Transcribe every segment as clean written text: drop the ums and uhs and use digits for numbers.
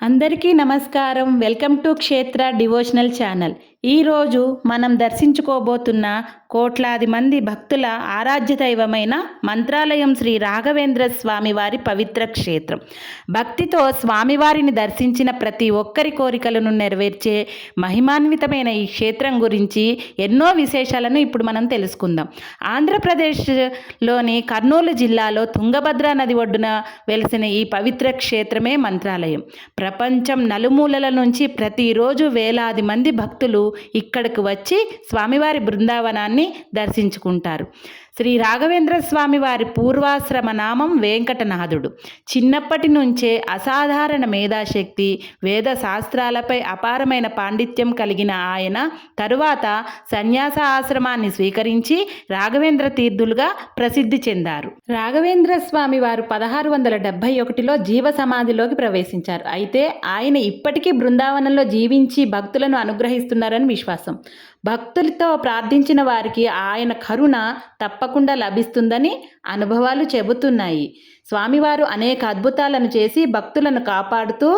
అందరికీ నమస్కారం. Welcome to క్షేత్ర డివోషనల్ ఛానల్. ఈరోజు మనం దర్శించుకోబోతున్న కోట్లాది మంది భక్తుల ఆరాధ్య దైవమైన మంత్రాలయం శ్రీ రాఘవేంద్ర స్వామి వారి పవిత్ర క్షేత్రం. భక్తితో స్వామివారిని దర్శించిన ప్రతి ఒక్కరి కోరికలను నెరవేర్చే మహిమాన్వితమైన ఈ క్షేత్రం గురించి ఎన్నో విశేషాలను ఇప్పుడు మనం తెలుసుకుందాం. ఆంధ్రప్రదేశ్లోని కర్నూలు జిల్లాలో తుంగభద్ర నది ఒడ్డున వెలిసిన ఈ పవిత్ర క్షేత్రమే మంత్రాలయం. ప్రపంచం నలుమూలల నుంచి ప్రతిరోజు వేలాది మంది భక్తులు ఇక్కడికి వచ్చి స్వామివారి బృందావనాన్ని దర్శించుకుంటారు. శ్రీ రాఘవేంద్ర స్వామి వారి పూర్వాశ్రమ నామం వెంకటనాథుడు. చిన్నప్పటి నుంచే అసాధారణ మేధాశక్తి, వేద శాస్త్రాలపై అపారమైన పాండిత్యం కలిగిన ఆయన తరువాత సన్యాస ఆశ్రమాన్ని స్వీకరించి రాఘవేంద్ర తీర్థులుగా ప్రసిద్ధి చెందారు. రాఘవేంద్ర స్వామి వారు 1671లో జీవ సమాధిలోకి ప్రవేశించారు. అయితే ఆయన ఇప్పటికీ బృందావనంలో జీవించి భక్తులను అనుగ్రహిస్తున్నారని విశ్వాసం. భక్తులతో ప్రార్థించిన వారికి ఆయన కరుణ తప్పకుండా లభిస్తుందని అనుభవాలు చెబుతున్నాయి. స్వామివారు అనేక అద్భుతాలను చేసి భక్తులను కాపాడుతూ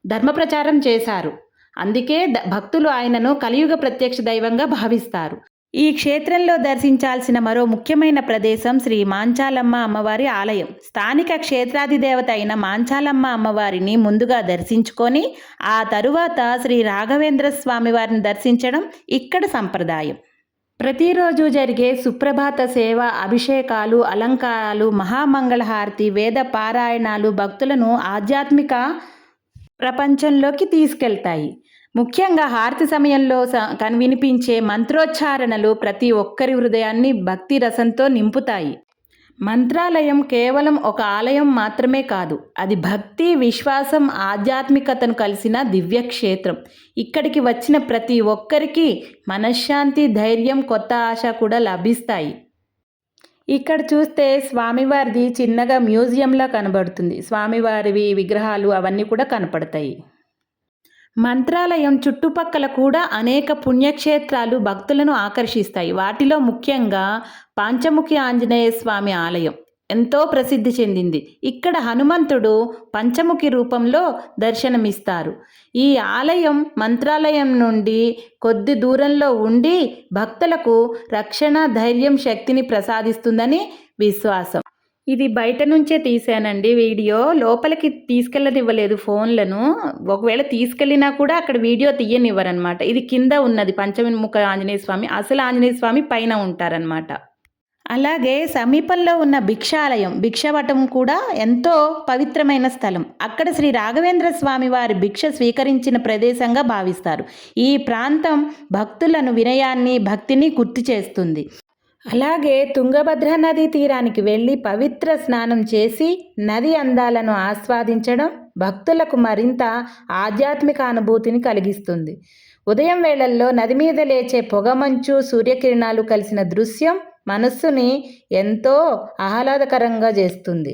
ధర్మప్రచారం చేశారు. అందుకే భక్తులు ఆయనను కలియుగ ప్రత్యక్ష దైవంగా భావిస్తారు. ఈ క్షేత్రంలో దర్శించాల్సిన మరో ముఖ్యమైన ప్రదేశం శ్రీ మాంచాలమ్మ అమ్మవారి ఆలయం. స్థానిక క్షేత్రాధిదేవత అయిన మాంచాలమ్మ అమ్మవారిని ముందుగా దర్శించుకొని ఆ తరువాత శ్రీ రాఘవేంద్ర స్వామి వారిని దర్శించడం ఇక్కడ సంప్రదాయం. ప్రతిరోజు జరిగే సుప్రభాత సేవ, అభిషేకాలు, అలంకారాలు, మహామంగళహారతి, వేద పారాయణాలు భక్తులను ఆధ్యాత్మిక ప్రపంచంలోకి తీసుకెళ్తాయి. ముఖ్యంగా హారతి సమయంలో వినిపించే మంత్రోచ్చారణలు ప్రతి ఒక్కరి హృదయాన్ని భక్తి రసంతో నింపుతాయి. మంత్రాలయం కేవలం ఒక ఆలయం మాత్రమే కాదు, అది భక్తి, విశ్వాసం, ఆధ్యాత్మికతను కలిసిన దివ్యక్షేత్రం. ఇక్కడికి వచ్చిన ప్రతి ఒక్కరికి మనశ్శాంతి, ధైర్యం, కొత్త ఆశ కూడా లభిస్తాయి. ఇక్కడ చూస్తే స్వామివారిది చిన్నగా మ్యూజియంలా కనబడుతుంది. స్వామివారివి విగ్రహాలు అవన్నీ కూడా కనపడతాయి. మంత్రాలయం చుట్టుపక్కల కూడా అనేక పుణ్యక్షేత్రాలు భక్తులను ఆకర్షిస్తాయి. వాటిలో ముఖ్యంగా పంచముఖి ఆంజనేయ స్వామి ఆలయం ఎంతో ప్రసిద్ధి చెందింది. ఇక్కడ హనుమంతుడు పంచముఖి రూపంలో దర్శనమిస్తారు. ఈ ఆలయం మంత్రాలయం నుండి కొద్ది దూరంలో ఉండి భక్తులకు రక్షణ, ధైర్యం, శక్తిని ప్రసాదిస్తుందని విశ్వాసం. ఇది బయట నుంచే తీసానండి వీడియో. లోపలికి తీసుకెళ్ళనివ్వలేదు ఫోన్లను. ఒకవేళ తీసుకెళ్ళినా కూడా అక్కడ వీడియో తీయనివ్వరనమాట. ఇది కింద ఉన్నది పంచముఖ ఆంజనేయ స్వామి. అసలు ఆంజనేయ స్వామి పైన ఉంటారనమాట. అలాగే సమీపంలో ఉన్న భిక్షాలయం, భిక్షవటం కూడా ఎంతో పవిత్రమైన స్థలం. అక్కడ శ్రీ రాఘవేంద్ర స్వామి వారి భిక్ష స్వీకరించిన ప్రదేశంగా భావిస్తారు. ఈ ప్రాంతం భక్తులను వినయాన్ని, భక్తిని గుర్తు చేస్తుంది. అలాగే తుంగభద్ర నదీ తీరానికి వెళ్ళి పవిత్ర స్నానం చేసి నది అందాలను ఆస్వాదించడం భక్తులకు మరింత ఆధ్యాత్మిక అనుభూతిని కలిగిస్తుంది. ఉదయం వేళల్లో నది మీద లేచే పొగమంచు, సూర్యకిరణాలు కలిసిన దృశ్యం మనస్సుని ఎంతో ఆహ్లాదకరంగా చేస్తుంది.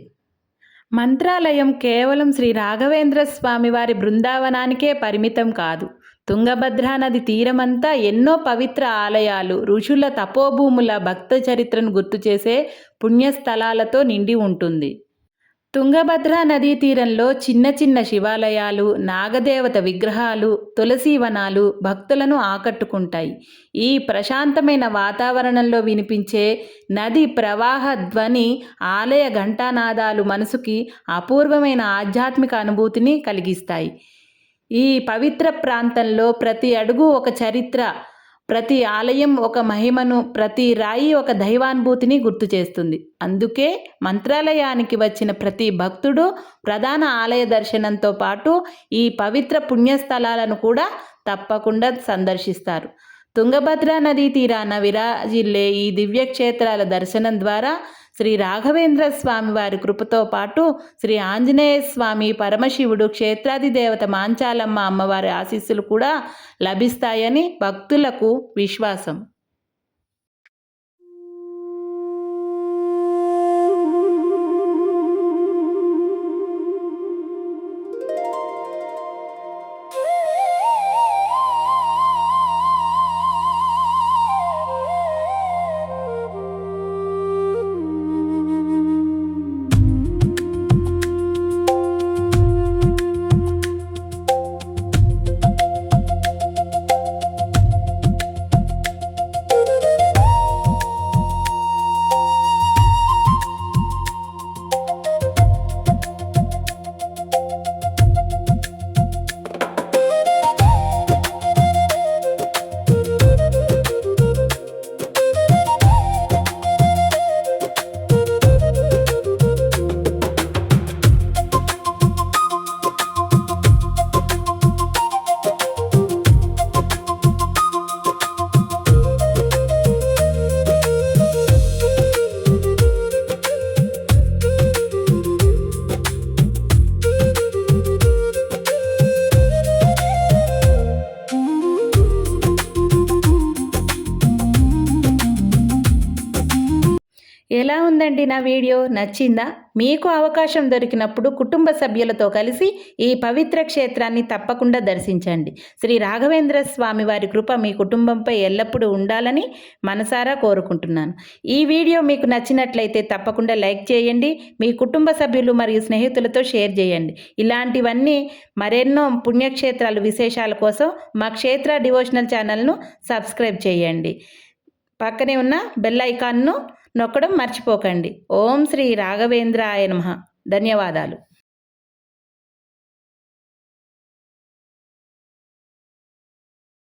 మంత్రాలయం కేవలం శ్రీ రాఘవేంద్ర స్వామి వారి బృందావనానికే పరిమితం కాదు. తుంగభద్రా నది తీరమంతా ఎన్నో పవిత్ర ఆలయాలు, ఋషుల తపోభూముల భక్త చరిత్రను గుర్తు చేసే పుణ్యస్థలాలతో నిండి ఉంటుంది. తుంగభద్రా నదీ తీరంలో చిన్న చిన్న శివాలయాలు, నాగదేవత విగ్రహాలు, తులసి వనాలు భక్తులను ఆకట్టుకుంటాయి. ఈ ప్రశాంతమైన వాతావరణంలో వినిపించే నది ప్రవాహ ధ్వని, ఆలయ ఘంటానాదాలు మనసుకి అపూర్వమైన ఆధ్యాత్మిక అనుభూతిని కలిగిస్తాయి. ఈ పవిత్ర ప్రాంతంలో ప్రతి అడుగు ఒక చరిత్ర, ప్రతి ఆలయం ఒక మహిమను, ప్రతి రాయి ఒక దైవానుభూతిని గుర్తు చేస్తుంది. అందుకే మంత్రాలయానికి వచ్చిన ప్రతి భక్తుడు ప్రధాన ఆలయ దర్శనంతో పాటు ఈ పవిత్ర పుణ్యస్థలాలను కూడా తప్పకుండా సందర్శిస్తారు. తుంగభద్రా నదీ తీరాన విరాజిల్లే ఈ దివ్యక్షేత్రాల దర్శనం ద్వారా శ్రీ రాఘవేంద్ర స్వామి వారి కృపతో పాటు శ్రీ ఆంజనేయ స్వామి, పరమశివుడు, క్షేత్రాధిదేవత మాంచాలమ్మ అమ్మవారి ఆశీస్సులు కూడా లభిస్తాయని భక్తులకు విశ్వాసం. కదండి నా వీడియో నచ్చిందా? మీకు అవకాశం దొరికినప్పుడు కుటుంబ సభ్యులతో కలిసి ఈ పవిత్ర క్షేత్రాన్ని తప్పకుండా దర్శించండి. శ్రీ రాఘవేంద్ర స్వామి వారి కృప మీ కుటుంబంపై ఎల్లప్పుడూ ఉండాలని మనసారా కోరుకుంటున్నాను. ఈ వీడియో మీకు నచ్చినట్లయితే తప్పకుండా లైక్ చేయండి. మీ కుటుంబ సభ్యులు మరియు స్నేహితులతో షేర్ చేయండి. ఇలాంటివన్నీ మరెన్నో పుణ్యక్షేత్రాలు విశేషాల కోసం మా క్షేత్ర డివోషనల్ ఛానల్ను సబ్స్క్రైబ్ చేయండి. పక్కనే ఉన్న బెల్ ఐకాన్ను నొక్కడం మర్చిపోకండి. ఓం శ్రీ రాఘవేంద్రాయ నమః. ధన్యవాదాలు.